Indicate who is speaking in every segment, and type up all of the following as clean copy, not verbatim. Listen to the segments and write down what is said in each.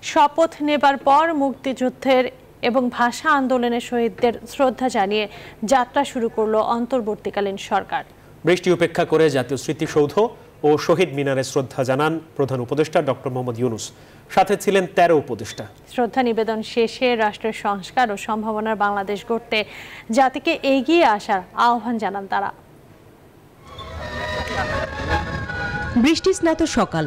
Speaker 1: শপথ নেবার পর মুক্তিযুদ্ধের এবং ভাষা আন্দোলনের শহীদদের শ্রদ্ধা জানিয়ে যাত্রা শুরু করল অন্তর্বর্তীকালীন সরকার।
Speaker 2: বৃষ্টি উপেক্ষা করে জাতীয় স্মৃতিসৌধ ও শহীদ মিনারে শ্রদ্ধা জানান প্রধান উপদেষ্টা ডক্টর মোহাম্মদ ইউনূস। সাথে ছিলেন 13 উপদেষ্টা।
Speaker 1: শ্রদ্ধা নিবেদন শেষে রাষ্ট্রের সংস্কার ও সম্ভাবনার বাংলাদেশ গড়তে জাতিকে এগিয়ে আসার আহ্বান জানান তারা।
Speaker 3: বৃষ্টিস্নাত সকাল,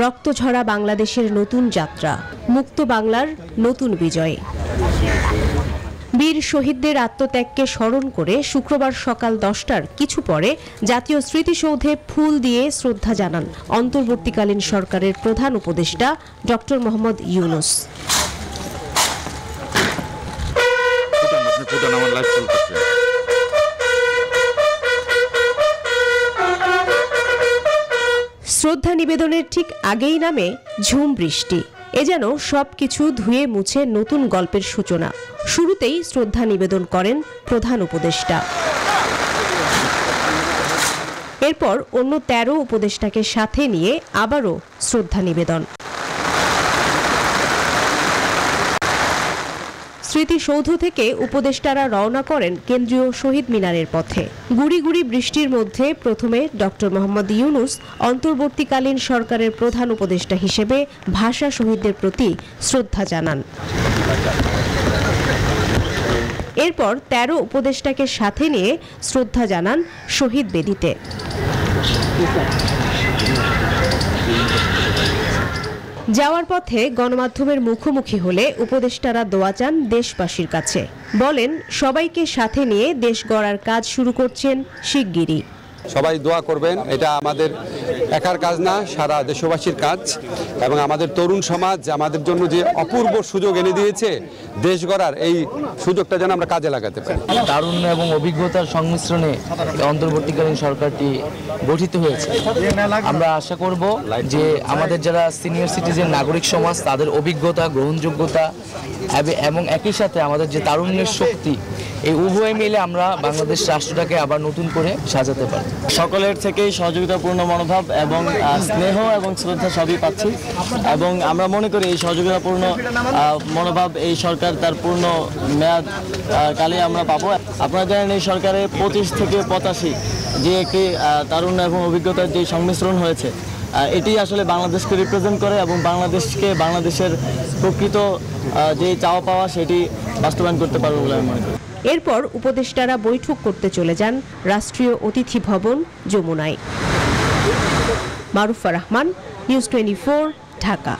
Speaker 3: রক্তঝরা বাংলাদেশের নতুন যাত্রা, মুক্ত বাংলার নতুন বিজয়। বীর শহীদদের আত্মত্যাগকে স্মরণ করে শুক্রবার সকাল 10টার কিছু পরে জাতীয় স্মৃতিসৌধে ফুল দিয়ে শ্রদ্ধা জানান অন্তর্বর্তীকালীন সরকারের প্রধান উপদেষ্টা ডক্টর মোহাম্মদ ইউনূস। শ্রদ্ধা নিবেদনের ঠিক আগেই নামে ঝুম বৃষ্টি। এ যেন সবকিছু ধুয়ে মুছে নতুন গল্পের সূচনা। শুরুতেই শ্রদ্ধা নিবেদন করেন প্রধান উপদেষ্টা। এরপর অন্য 13 উপদেষ্টাকে সাথে নিয়ে আবারও শ্রদ্ধা নিবেদন। স্মৃতিসৌধ থেকে উপদেষ্টারা রওনা করেন কেন্দ্রীয় শহীদ মিনারের পথে। গুড়ি গুড়ি বৃষ্টির মধ্যে প্রথমে ডক্টর মোহাম্মদ ইউনূস অন্তর্বর্তীকালীন সরকারের প্রধান উপদেষ্টা হিসেবে ভাষা শহীদদের প্রতি শ্রদ্ধা জানান। এরপর 13 উপদেষ্টাকে সাথে নিয়ে শ্রদ্ধা জানান শহীদ বেদিতে। যাওয়ার পথে গণমাধ্যমের মুখোমুখি হলে উপদেষ্টারা দোয়া চান দেশবাসীর কাছে। বলেন, সবাইকে সাথে নিয়ে দেশ গড়ার কাজ শুরু করছেন শিগগিরই।
Speaker 4: সবাই দোয়া করবেন, এটা আমাদের একার কাজ না, সারা দেশবাসীর কাজ। এবং আমাদের তরুণ সমাজ আমাদের জন্য যে অপূর্ব সুযোগ এনে দিয়েছে দেশ গড়ার, এই সুযোগটা যেন আমরা কাজে লাগাতে পারি।
Speaker 5: তারুণ্য এবং অভিজ্ঞতার সংমিশ্রণে অন্তর্বর্তীকালীন সরকারটি গঠিত হয়েছে। আমরা আশা করব যে আমাদের যারা সিনিয়র সিটিজেন নাগরিক সমাজ, তাদের অভিজ্ঞতা, গ্রহণযোগ্যতা এবং একই সাথে আমাদের যে তারুণ্যের শক্তি, এই উভয় মিলে আমরা বাংলাদেশ রাষ্ট্রটাকে আবার নতুন করে সাজাতে পারি।
Speaker 6: সকলের থেকেই সহযোগিতাপূর্ণ মনোভাব এবং স্নেহ এবং শ্রদ্ধা সবই পাচ্ছি, এবং আমরা মনে করি এই সহযোগিতাপূর্ণ মনোভাব এই সরকার তার পূর্ণ মেয়াদ কালে আমরা পাবো। আপনারা জানেন এই সরকারে 25 থেকে 85 যে একটি তারুণ্য এবং অভিজ্ঞতার যে সংমিশ্রণ হয়েছে, এটি আসলে বাংলাদেশকে রিপ্রেজেন্ট করে এবং বাংলাদেশের প্রকৃত যে চাওয়া পাওয়া সেটি বাস্তবায়ন করতে পারবে বলে আমি মনে করি।
Speaker 3: এরপর উপদেষ্টারা বৈঠক করতে চলে যান রাষ্ট্রীয় অতিথি ভবন যমুনায়। মারুফা রহমান, নিউজ 24, ঢাকা।